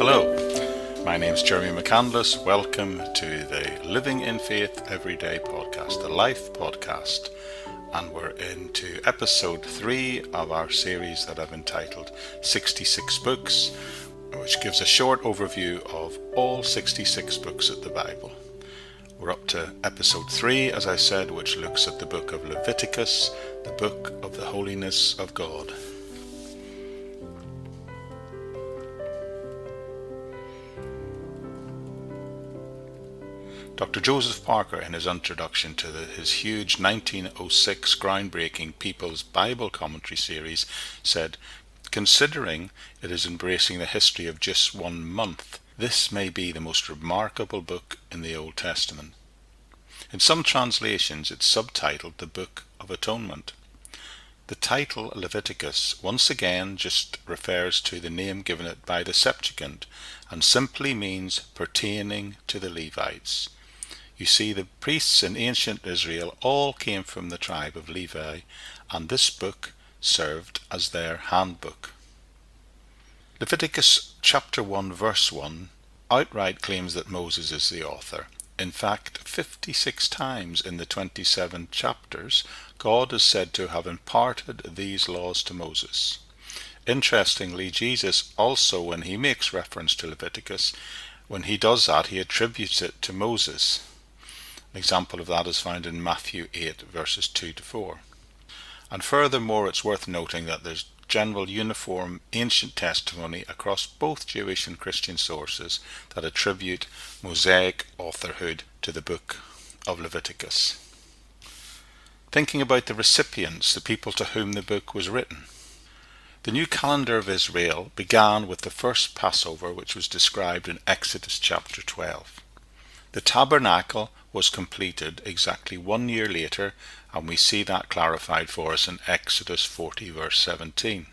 Hello, my name's Jeremy McCandless. Welcome to the Living in Faith Everyday podcast, the Life podcast. And we're into episode 3 of our series that I've entitled 66 Books, which gives a short overview of all 66 books of the Bible. We're up to episode 3, as I said, which looks at the book of Leviticus, the book of the holiness of God. Dr. Joseph Parker, in his introduction to his huge 1906 groundbreaking People's Bible Commentary series, said, "Considering it is embracing the history of just 1 month, this may be the most remarkable book in the Old Testament." In some translations, it's subtitled the Book of Atonement. The title Leviticus once again just refers to the name given it by the Septuagint and simply means pertaining to the Levites. You see, the priests in ancient Israel all came from the tribe of Levi, and this book served as their handbook. Leviticus chapter 1 verse 1 outright claims that Moses is the author. In fact, 56 times in the 27 chapters, God is said to have imparted these laws to Moses. Interestingly, Jesus also, when he makes reference to Leviticus, when he does that, he attributes it to Moses. An example of that is found in Matthew 8 verses 2 to 4. And furthermore, it's worth noting that there's general uniform ancient testimony across both Jewish and Christian sources that attribute Mosaic authorhood to the book of Leviticus. Thinking about the recipients, the people to whom the book was written. The new calendar of Israel began with the first Passover, which was described in Exodus chapter 12. The tabernacle was completed exactly 1 year later, and we see that clarified for us in Exodus 40 verse 17.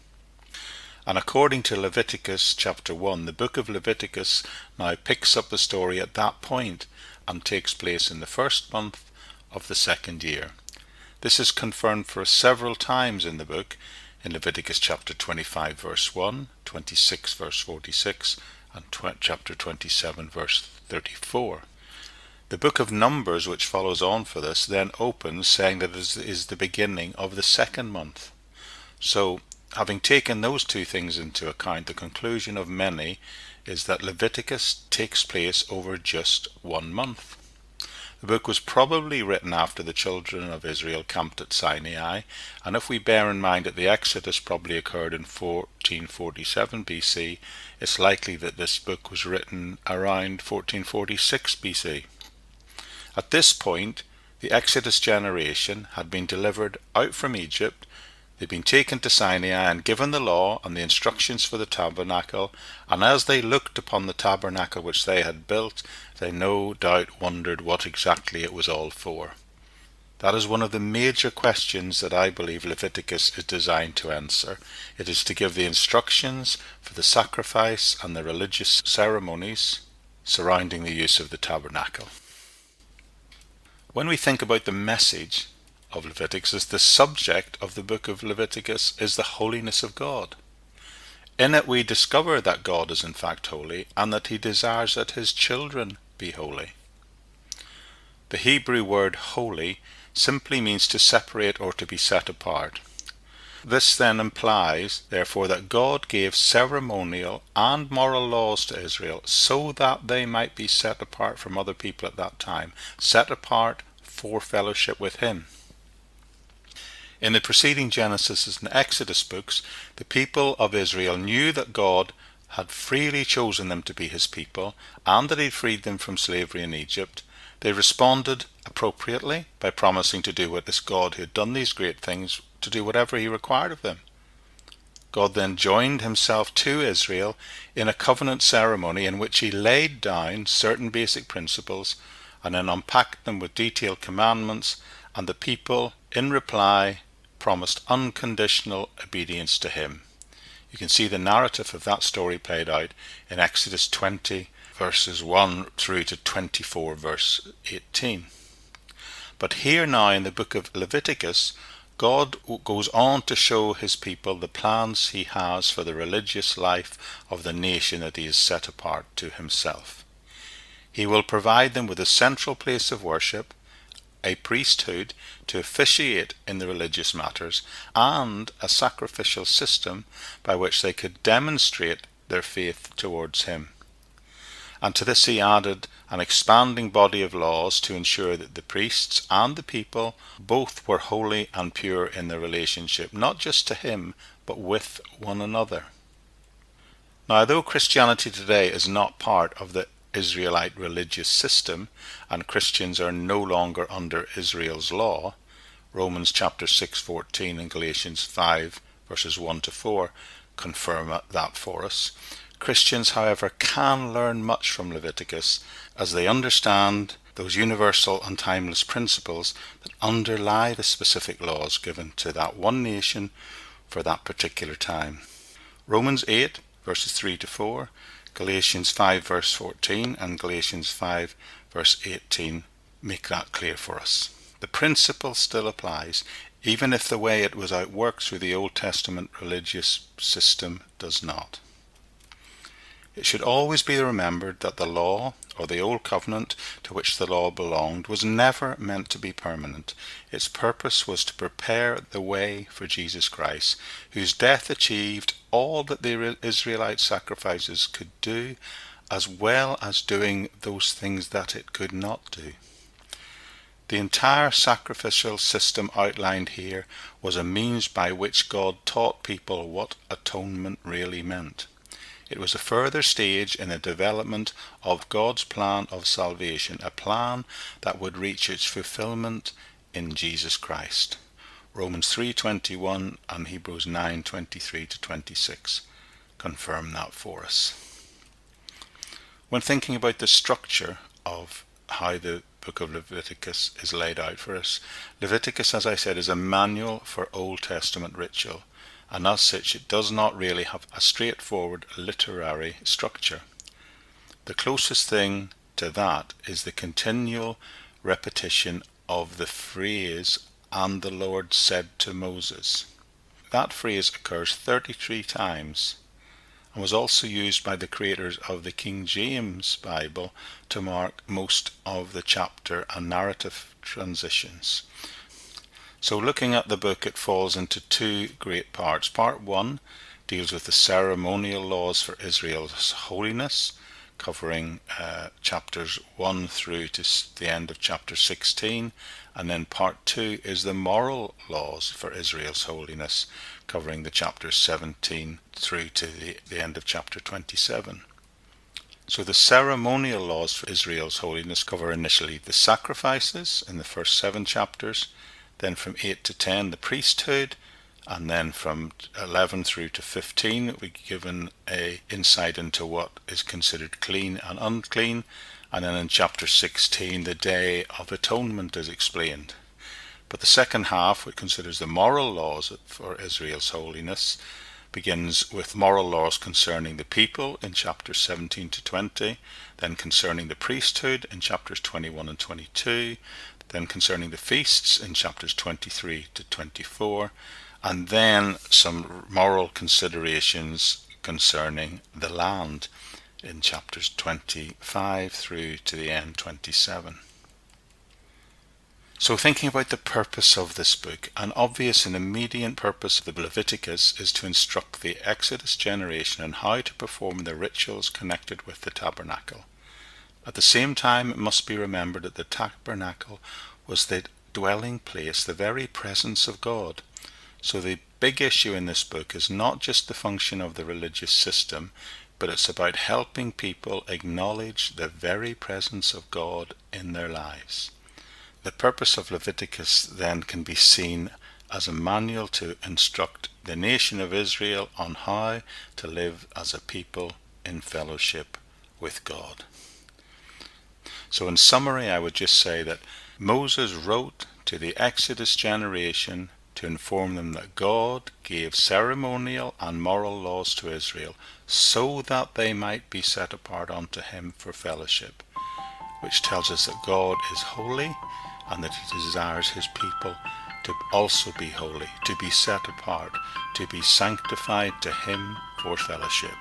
And according to Leviticus chapter 1, the book of Leviticus now picks up the story at that point and takes place in the first month of the second year. This is confirmed for us several times in the book, in Leviticus chapter 25 verse 1, 26 verse 46, and chapter 27 verse 34. The book of Numbers, which follows on for this, then opens saying that it is the beginning of the second month. So, having taken those two things into account, the conclusion of many is that Leviticus takes place over just 1 month. The book was probably written after the children of Israel camped at Sinai, and if we bear in mind that the Exodus probably occurred in 1447 BC, it's likely that this book was written around 1446 BC. At this point, the Exodus generation had been delivered out from Egypt. They'd been taken to Sinai and given the law and the instructions for the tabernacle, and as they looked upon the tabernacle which they had built, they no doubt wondered what exactly it was all for. That is one of the major questions that I believe Leviticus is designed to answer. It is to give the instructions for the sacrifice and the religious ceremonies surrounding the use of the tabernacle. When we think about the message of Leviticus, the subject of the book of Leviticus is the holiness of God. In it we discover that God is in fact holy and that he desires that his children be holy. The Hebrew word holy simply means to separate or to be set apart. This then implies, therefore, that God gave ceremonial and moral laws to Israel so that they might be set apart from other people at that time, set apart for fellowship with him. In the preceding Genesis and Exodus books, the people of Israel knew that God had freely chosen them to be his people and that he freed them from slavery in Egypt. They responded appropriately by promising to do what this God who had done these great things, to do whatever he required of them. God then joined himself to Israel in a covenant ceremony in which he laid down certain basic principles and then unpacked them with detailed commandments, and the people, in reply, promised unconditional obedience to him. You can see the narrative of that story played out in Exodus 20 verses 1 through to 24 verse 18. But here now in the book of Leviticus, God goes on to show his people the plans he has for the religious life of the nation that he has set apart to himself. He will provide them with a central place of worship, a priesthood to officiate in the religious matters, and a sacrificial system by which they could demonstrate their faith towards him. And to this he added an expanding body of laws to ensure that the priests and the people both were holy and pure in their relationship, not just to him, but with one another. Now, though Christianity today is not part of the Israelite religious system, and Christians are no longer under Israel's law, Romans chapter 6:14 and Galatians 5 verses 1 to 4 confirm that for us. Christians, however, can learn much from Leviticus as they understand those universal and timeless principles that underlie the specific laws given to that one nation for that particular time. Romans 8 verses 3 to 4, Galatians 5 verse 14 and Galatians 5 verse 18 make that clear for us. The principle still applies, even if the way it was outworked through the Old Testament religious system does not. It should always be remembered that the law, or the Old Covenant to which the law belonged, was never meant to be permanent. Its purpose was to prepare the way for Jesus Christ, whose death achieved all that the Israelite sacrifices could do, as well as doing those things that it could not do. The entire sacrificial system outlined here was a means by which God taught people what atonement really meant. It was a further stage in the development of God's plan of salvation, a plan that would reach its fulfillment in Jesus Christ. Romans 3:21 and Hebrews 9:23 to 26 confirm that for us. When thinking about the structure of how the book of Leviticus is laid out for us, Leviticus, as I said, is a manual for Old Testament ritual, and as such it does not really have a straightforward literary structure. The closest thing to that is the continual repetition of the phrase, "and the Lord said to Moses." That phrase occurs 33 times and was also used by the creators of the King James Bible to mark most of the chapter and narrative transitions. So looking at the book, it falls into two great parts. Part 1 deals with the ceremonial laws for Israel's holiness, covering chapters 1 through to the end of chapter 16. And then part 2 is the moral laws for Israel's holiness, covering the chapters 17 through to the end of chapter 27. So the ceremonial laws for Israel's holiness cover initially the sacrifices in the first 7 chapters, then from 8 to 10 the priesthood, and then from 11 through to 15 we're given an insight into what is considered clean and unclean, and then in chapter 16 the Day of Atonement is explained. But the second half, which considers the moral laws for Israel's holiness, begins with moral laws concerning the people in chapters 17 to 20, then concerning the priesthood in chapters 21 and 22, then concerning the feasts in chapters 23 to 24, and then some moral considerations concerning the land in chapters 25 through to the end 27. So thinking about the purpose of this book, an obvious and immediate purpose of the Leviticus is to instruct the Exodus generation on how to perform the rituals connected with the tabernacle. At the same time, it must be remembered that the tabernacle was the dwelling place, the very presence of God. So the big issue in this book is not just the function of the religious system, but it's about helping people acknowledge the very presence of God in their lives. The purpose of Leviticus then can be seen as a manual to instruct the nation of Israel on how to live as a people in fellowship with God. So in summary, I would just say that Moses wrote to the Exodus generation to inform them that God gave ceremonial and moral laws to Israel so that they might be set apart unto him for fellowship, which tells us that God is holy and that he desires his people to also be holy, to be set apart, to be sanctified to him for fellowship.